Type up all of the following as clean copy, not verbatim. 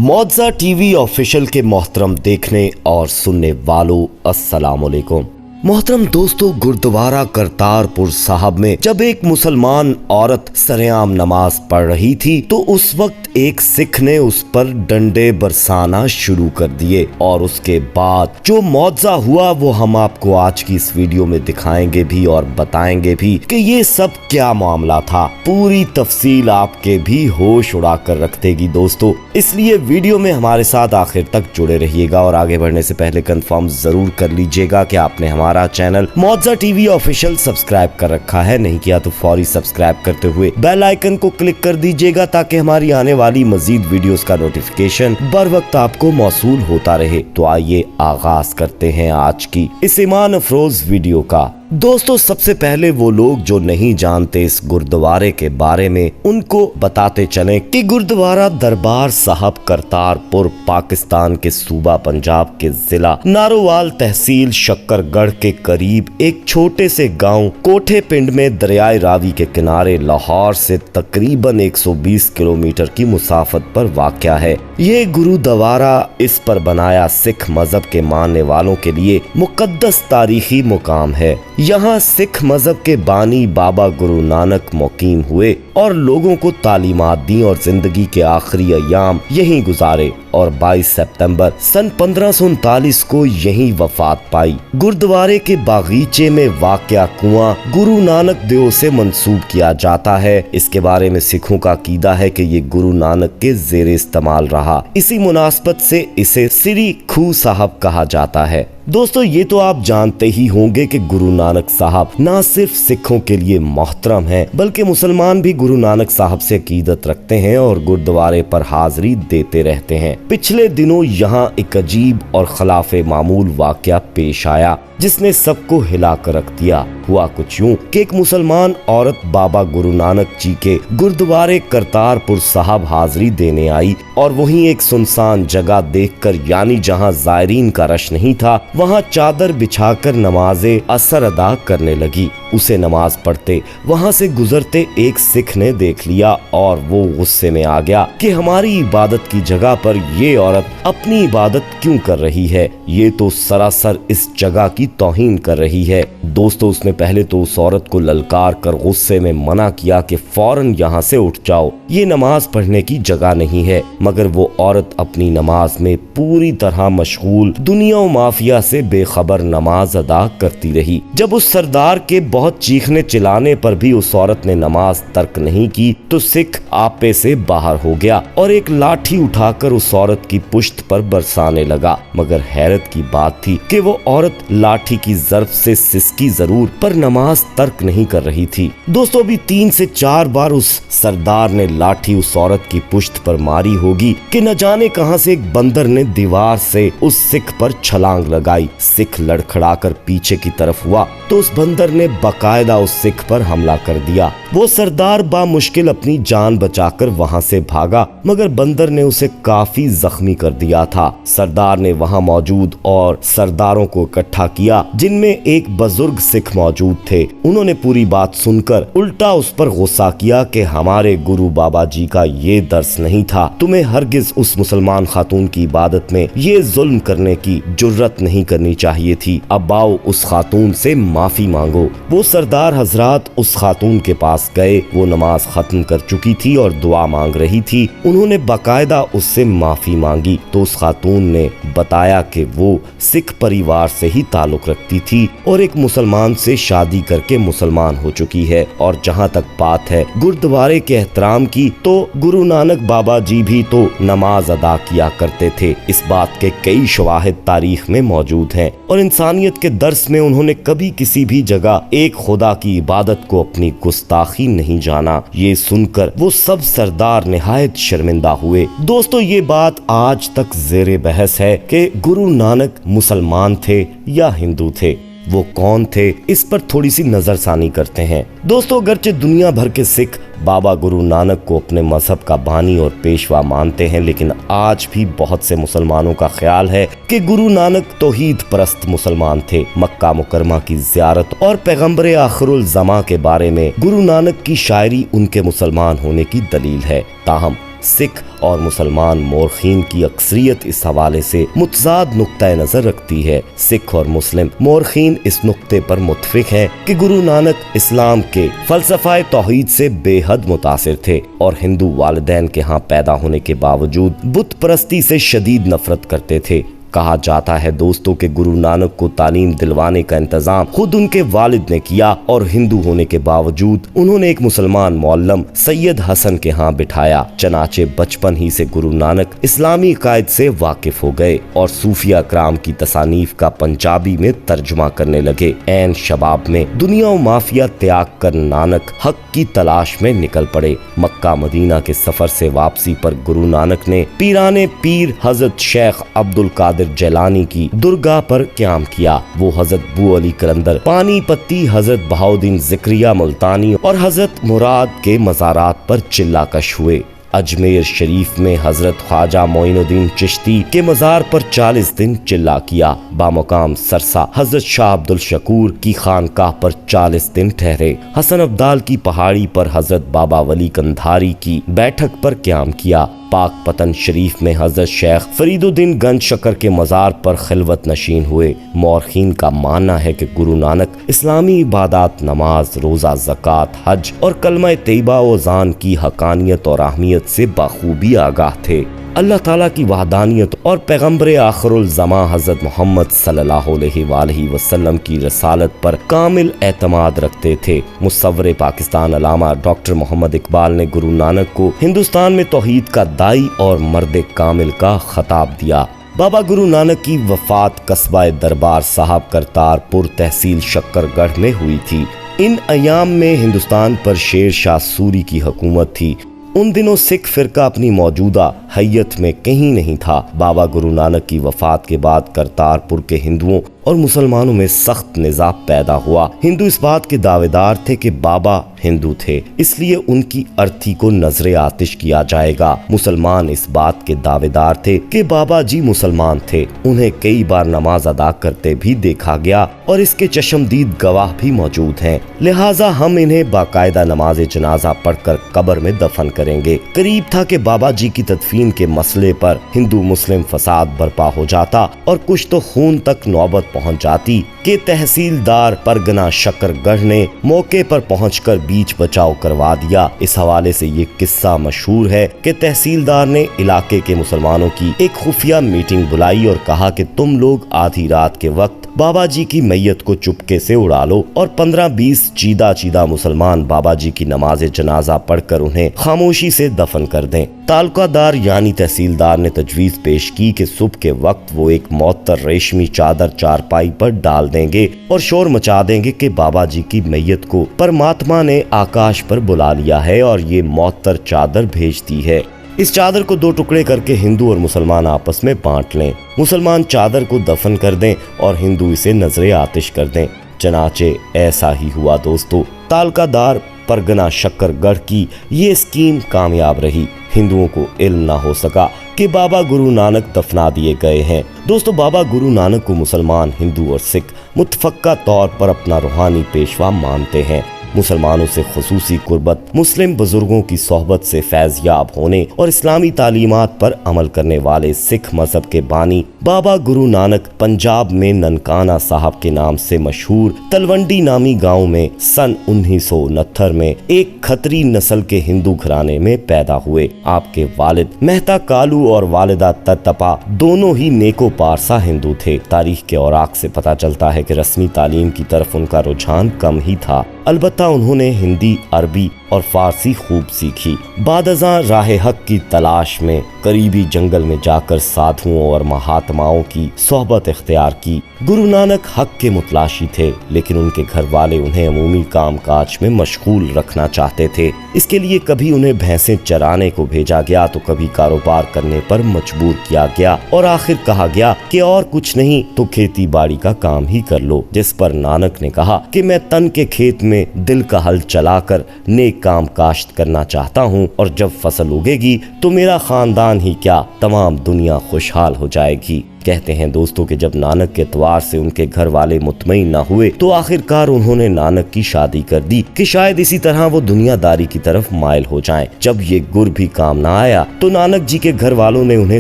मौजा TV official के मोहतरम देखने और सुनने वालों अस्सलाम वालेकुम। मोहतरम दोस्तों, गुरुद्वारा करतारपुर साहब में जब एक मुसलमान औरत सरेआम नमाज पढ़ रही थी तो उस वक्त एक सिख ने उस पर डंडे बरसाना शुरू कर दिए और उसके बाद जो मौजा हुआ वो हम आपको आज की इस वीडियो में दिखाएंगे भी और बताएंगे भी कि ये सब क्या मामला था। पूरी तफसील आपके भी होश उड़ा कर रख देगी दोस्तों, इसलिए वीडियो में हमारे साथ आखिर तक जुड़े रहिएगा। और आगे बढ़ने से पहले कंफर्म जरूर कर लीजिएगा कि आपने हमारा चैनल मौजा टीवी ऑफिशियल सब्सक्राइब कर रखा है, नहीं किया तो फौरी सब्सक्राइब करते हुए बेल आइकन को क्लिक कर दीजिएगा ताकि हमारी आने वाली मजीद वीडियोस का नोटिफिकेशन बर वक्त आपको मौसूल होता रहे। तो आइए आगाज करते हैं आज की इस ईमान अफरोज वीडियो का। दोस्तों, सबसे पहले वो लोग जो नहीं जानते इस गुरुद्वारे के बारे में उनको बताते चलें कि गुरुद्वारा दरबार साहब करतारपुर पाकिस्तान के सूबा पंजाब के जिला नारोवाल तहसील शक्करगढ़ के करीब एक छोटे से गांव कोठे पिंड में दरियाए रावी के किनारे लाहौर से तकरीबन 120 किलोमीटर की मुसाफत पर वाक़या है। ये गुरुद्वारा इस पर बनाया सिख मजहब के मानने वालों के लिए मुकद्दस तारीखी मुकाम है। यहाँ सिख मजहब के बानी बाबा गुरु नानक मुकीम हुए और लोगों को तालीमात दी और जिंदगी के आखिरी अयाम यहीं गुजारे और 22 सितंबर सन 1539 को यहीं वफात पाई। गुरुद्वारे के बागीचे में वाक़या कुआं गुरु नानक देव से मंसूब किया जाता है। इसके बारे में सिखों का अकीदा है कि ये गुरु नानक के ज़ेरे इस्तेमाल रहा। इसी मुनासबत से इसे श्री खूह साहब कहा जाता है। दोस्तों, ये तो आप जानते ही होंगे कि गुरु नानक साहब न सिर्फ सिखों के लिए मोहतरम हैं बल्कि मुसलमान भी गुरु नानक साहब से अकीदत रखते हैं और गुरुद्वारे पर हाजिरी देते रहते हैं। पिछले दिनों यहाँ एक अजीब और खिलाफे मामूल वाक़या पेश आया जिसने सबको हिला कर रख दिया। हुआ कुछ यूं कि एक मुसलमान औरत बाबा गुरु नानक जी के गुरुद्वारे करतारपुर साहब हाजिरी देने आई और वहीं एक सुनसान जगह देखकर, यानी जहां जायरीन का रश नहीं था, वहां चादर बिछाकर नमाज़े असर अदा करने लगी। उसे नमाज पढ़ते वहां से गुजरते एक सिख ने देख लिया और वो गुस्से में आ गया कि हमारी इबादत की जगह पर ये औरत अपनी इबादत क्यों कर रही है, ये तो सरासर इस जगह की तौहीन कर रही है। दोस्तों, उसने पहले तो उस औरत को ललकार कर गुस्से में मना किया कि फौरन यहाँ से उठ जाओ, ये नमाज पढ़ने की जगह नहीं है। मगर वो औरत अपनी नमाज में पूरी तरह मशगूल दुनिया और माफिया से बेखबर नमाज अदा करती रही। जब उस सरदार के बहुत चीखने चिल्लाने पर भी उस औरत ने नमाज तर्क नहीं की तो सिख आपे से बाहर हो गया और एक लाठी उठाकर उस औरत की पुश्त पर बरसाने लगा। मगर हैरत की बात थी कि वो औरत लाठी की ज़र्ब से सिसकी जरूर पर नमाज तर्क नहीं कर रही थी। दोस्तों, अभी 3 से 4 बार उस सरदार ने लाठी उस औरत की पुश्त पर मारी होगी कि न जाने कहां से एक बंदर ने दीवार से उस सिख पर छलांग लगाई। सिख लड़खड़ाकर पीछे की तरफ हुआ तो उस बंदर ने बाकायदा उस सिख पर हमला कर दिया। वो सरदार बामुश्किल अपनी जान बचाकर वहां से भागा मगर बंदर ने उसे काफी जख्मी कर दिया था। सरदार ने वहां मौजूद और सरदारों को इकट्ठा किया जिनमें एक बुजुर्ग सिख मौजूद थे। उन्होंने पूरी बात सुनकर उल्टा उस पर गुस्सा किया कि हमारे गुरु बाबा जी का ये दर्स नहीं था, तुम्हें हरगिज उस मुसलमान खातून की इबादत में ये जुल्म करने की जुर्रत नहीं करनी चाहिए थी। अब आओ उस खातून से माफी मांगो। वो सरदार हजरात उस खातून के पास गए। वो नमाज खत्म कर चुकी थी और दुआ मांग रही थी। उन्होंने बाकायदा उससे माफी मांगी तो उस खातून ने बताया कि वो सिख परिवार से ही ताल्लुक रखती थी और एक मुसलमान से शादी करके मुसलमान हो चुकी है। और जहाँ तक बात है गुरुद्वारे के एहतराम की, तो गुरु नानक बाबा जी भी तो नमाज अदा किया करते थे। इस बात के कई शवाहिद तारीख में मौजूद हैं और इंसानियत के दर्स में उन्होंने कभी किसी भी जगह एक खुदा की इबादत को अपनी गुस्ताखी नहीं जाना। ये सुनकर वो सब सरदार निहायत शर्मिंदा हुए। दोस्तों, ये बात आज तक ज़ेरे बहस है कि गुरु नानक मुसलमान थे या हिंदू थे। वो कौन थे, इस पर थोड़ी सी नजरसानी करते हैं। दोस्तों, अगरचे दुनिया भर के सिख बाबा गुरु नानक को अपने मजहब का बानी और पेशवा मानते हैं, लेकिन आज भी बहुत से मुसलमानों का ख्याल है कि गुरु नानक तौहीद परस्त मुसलमान थे। मक्का मुकरमा की ज़ियारत और पैगम्बर आखिरुल ज़मा के बारे में गुरु नानक की शायरी उनके मुसलमान होने की दलील है। ताहम सिख और मुसलमान मौरखीन की अक्सरियत इस हवाले से मुतजाद नुक्ता नजर रखती है। सिख और मुस्लिम मौरखीन इस नुक्ते पर मुत्फिक हैं कि गुरु नानक इस्लाम के फलसफाए तौहीद से बेहद मुतासिर थे और हिंदू वालिदैन के यहाँ पैदा होने के बावजूद बुत परस्ती से शदीद नफरत करते थे। कहा जाता है दोस्तों के गुरु नानक को तालीम दिलवाने का इंतजाम खुद उनके वालिद ने किया और हिंदू होने के बावजूद उन्होंने एक मुसलमान मौल्लम सैयद हसन के यहाँ बिठाया। चनाचे बचपन ही से गुरु नानक इस्लामी कायद से वाकिफ हो गए और सूफिया कराम की तसानीफ का पंजाबी में तर्जुमा करने लगे। ऐन शबाब में दुनिया और माफिया त्याग कर नानक हक की तलाश में निकल पड़े। मक्का मदीना के सफर से वापसी पर गुरु नानक ने पीराने पीर हजरत शेख अब्दुल कादिर जैलानी की दुर्गा पर क़याम किया। वो हजरत बू अली कलंदर पानी पत्ती, हजरत बहाउद्दीन जिक्रिया मुल्तानी और हजरत मुराद के मज़ारात पर चिल्लाकश हुए। अजमेर शरीफ में हजरत ख्वाजा मोइनुद्दीन चिश्ती के मज़ार पर 40 दिन चिल्ला किया। बामुकाम सरसा हजरत शाह अब्दुल शकूर की खानकाह पर 40 दिन ठहरे। हसन अब्दाल की पहाड़ी पर हजरत बाबा वली कंधारी की बैठक पर क़याम किया। पाक पतन शरीफ में हजरत शेख फरीदुद्दीन गंज शकर के मज़ार पर खिलवत नशीन हुए। मौरखीन का मानना है कि गुरु नानक इस्लामी इबादत, नमाज, रोज़ा, ज़कात, हज और कलमा तैयबा व ज़ान की हकानियत और अहमियत से बाखूबी आगाह थे। अल्लाह ताला की वहदानियत और पैगम्बर आखिरुल ज़मा हज़रत मोहम्मद सल्लल्लाहु अलैहि वसल्लम की रसालत पर कामिल एतमाद रखते थे। मुसव्विर पाकिस्तान अल्लामा डॉक्टर मोहम्मद इकबाल ने गुरु नानक को हिंदुस्तान में तौहीद का दाई और मर्द कामिल का खिताब दिया। बाबा गुरु नानक की वफात कस्बा दरबार साहब करतारपुर तहसील शक्करगढ़ में हुई थी। इन अयाम में हिंदुस्तान पर शेर शाह सूरी की हुकूमत थी। उन दिनों सिख फिरका अपनी मौजूदा हैयत में कहीं नहीं था। बाबा गुरु नानक की वफात के बाद करतारपुर के हिंदुओं और मुसलमानों में सख्त निज़ा पैदा हुआ। हिंदू इस बात के दावेदार थे कि बाबा हिंदू थे, इसलिए उनकी अर्थी को नजरे आतिश किया जाएगा। मुसलमान इस बात के दावेदार थे कि बाबा जी मुसलमान थे। उन्हें कई बार नमाज अदा करते भी देखा गया और इसके चश्मदीद गवाह भी मौजूद हैं। लिहाजा हम इन्हें बाकायदा नमाज जनाजा पढ़कर कब्र में दफन करेंगे। करीब था कि बाबा जी की तदफीन के मसले पर हिंदू मुस्लिम फसाद बर्पा हो जाता और कुछ तो खून तक नौबत पहुंच जाती कि तहसीलदार परगना शकरगढ़ ने मौके पर पहुंचकर बीच बचाव करवा दिया। इस हवाले से ये किस्सा मशहूर है कि तहसीलदार ने इलाके के मुसलमानों की एक खुफिया मीटिंग बुलाई और कहा कि तुम लोग आधी रात के वक्त बाबा जी की मैयत को चुपके से उड़ा लो और 15-20 चीदा मुसलमान बाबा जी की नमाज जनाजा पढ़कर उन्हें खामोशी से दफन कर दें। तालुकादार यानी तहसीलदार ने तजवीज पेश की कि सुबह के वक्त वो एक मौतर रेशमी चादर चारपाई पर डाल देंगे और शोर मचा देंगे कि बाबा जी की मैयत को परमात्मा ने आकाश पर बुला लिया है और ये मौतर चादर भेज दी है। इस चादर को 2 टुकड़े करके हिंदू और मुसलमान आपस में बांट लें। मुसलमान चादर को दफन कर दें और हिंदू इसे नजरे आतिश कर दें। चनाचे ऐसा ही हुआ दोस्तों। तालुकादार परगना शक्करगढ़ की ये स्कीम कामयाब रही। हिंदुओं को इल्म ना हो सका कि बाबा गुरु नानक दफना दिए गए हैं। दोस्तों, बाबा गुरु नानक को मुसलमान, हिंदू और सिख मुतफक्का तौर पर अपना रूहानी पेशवा मानते हैं। मुसलमानों से खुसूसी कुर्बत, मुस्लिम बुजुर्गों की सोहबत से फैज़याब होने और इस्लामी तालीमात पर अमल करने वाले सिख मजहब के बानी बाबा गुरु नानक पंजाब में ननकाना साहब के नाम से मशहूर तलवंडी नामी गांव में सन 1969 में एक खतरी नस्ल के हिंदू घराने में पैदा हुए। आपके वालिद मेहता कालू और वालिदा ततपा दोनों ही नेको पारसा हिंदू थे। तारीख के औराक से पता चलता है कि रस्मी तालीम की तरफ उनका रुझान कम ही था। अलबत्ता उन्होंने हिंदी, अरबी और फारसी खूब सीखी। बादज़ां राह हक की तलाश में करीबी जंगल में जाकर साधुओं और महात्माओं की सोहबत इख्तियार की। गुरु नानक हक के मुतलाशी थे, लेकिन उनके घर वाले उन्हें अमूमी काम काज में मशगूल रखना चाहते थे। इसके लिए कभी उन्हें भैंसें चराने को भेजा गया तो कभी कारोबार करने पर मजबूर किया गया और आखिर कहा गया कि और कुछ नहीं तो खेती बाड़ी का काम ही कर लो। जिस पर नानक ने कहा कि मैं तन के खेत में दिल का हल चलाकर नेक काम काश्त करना चाहता हूँ और जब फसल उगेगी तो मेरा खानदान ही क्या तमाम दुनिया खुशहाल हो जाएगी। कहते हैं दोस्तों कि जब नानक के एतवार से उनके घर वाले मुतमईन न हुए तो आखिरकार उन्होंने नानक की शादी कर दी कि शायद इसी तरह वो दुनियादारी की तरफ माइल हो जाएं। जब ये गुर भी काम न आया तो नानक जी के घर वालों ने उन्हें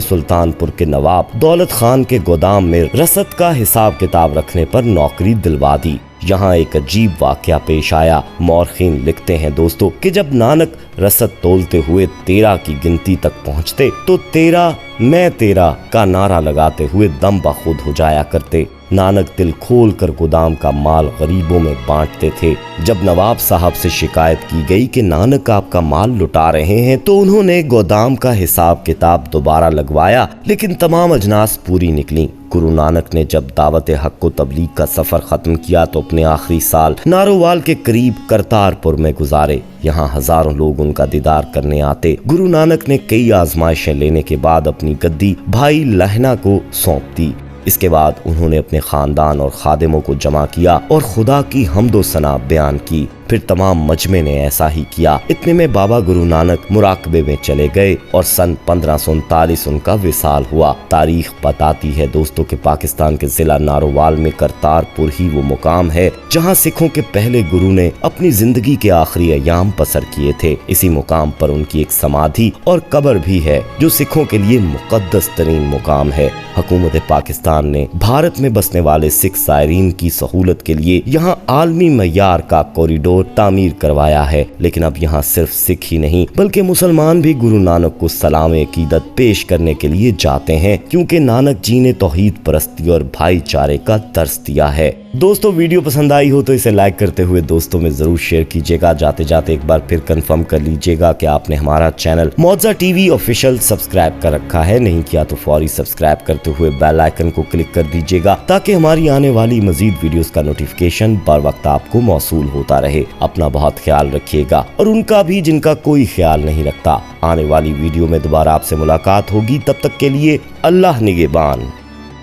सुल्तानपुर के नवाब दौलत खान के गोदाम में रसद का हिसाब किताब रखने पर नौकरी दिलवा दी। यहाँ एक अजीब वाकया पेश आया। मौरखीन लिखते हैं दोस्तों कि जब नानक रसद तोलते हुए 13 की गिनती तक पहुँचते तो 13 मैं 13 का नारा लगाते हुए दम बखुद हो जाया करते। नानक दिल खोल कर गोदाम का माल गरीबों में बांटते थे। जब नवाब साहब से शिकायत की गई कि नानक आपका माल लुटा रहे हैं तो उन्होंने गोदाम का हिसाब किताब दोबारा लगवाया, लेकिन तमाम अजनास पूरी निकली। गुरु नानक ने जब दावत हक को तबलीग का सफर खत्म किया तो अपने आखिरी साल नारोवाल के करीब करतारपुर में गुजारे। यहाँ हजारों लोग उनका दीदार करने आते। गुरु नानक ने कई आजमाइशें लेने के बाद अपनी गद्दी भाई लहना को सौंप दी। इसके बाद उन्होंने अपने खानदान और खादिमों को जमा किया और खुदा की हम्दो सना बयान की। फिर तमाम मजमे ने ऐसा ही किया। इतने में बाबा गुरु नानक मुराकबे में चले गए और सन 1539 उनका विसाल हुआ। तारीख बताती है दोस्तों कि पाकिस्तान के जिला नारोवाल में करतारपुर ही वो मुकाम है जहां सिखों के पहले गुरु ने अपनी जिंदगी के आखिरी अयाम बसर किए थे। इसी मुकाम पर उनकी एक समाधि और कब्र भी है जो सिखों के लिए मुकद्दस तरीन मुकाम है। हुकूमत पाकिस्तान ने भारत में बसने वाले सिख सायरीन की सहूलत के लिए यहाँ आलमी मयार का कॉरिडोर तामीर करवाया है। लेकिन अब यहाँ सिर्फ सिख ही नहीं बल्कि मुसलमान भी गुरु नानक को सलाम अकीदत पेश करने के लिए जाते हैं, क्योंकि नानक जी ने तौहीद परस्ती और भाईचारे का दर्स दिया है। दोस्तों वीडियो पसंद आई हो तो इसे लाइक करते हुए दोस्तों में जरूर शेयर कीजिएगा। जाते जाते एक बार फिर कंफर्म कर लीजिएगा कि आपने हमारा चैनल मौजा टीवी ऑफिशियल सब्सक्राइब कर रखा है। नहीं किया तो फौरी सब्सक्राइब करते हुए बेल आइकन को क्लिक कर दीजिएगा ताकि हमारी आने वाली मजीद वीडियोस का नोटिफिकेशन बर वक्त आपको मौसूल होता रहे। अपना बहुत ख्याल रखिएगा और उनका भी जिनका कोई ख्याल नहीं रखता। आने वाली वीडियो में दोबारा आपसे मुलाकात होगी। तब तक के लिए अल्लाह निगहबान।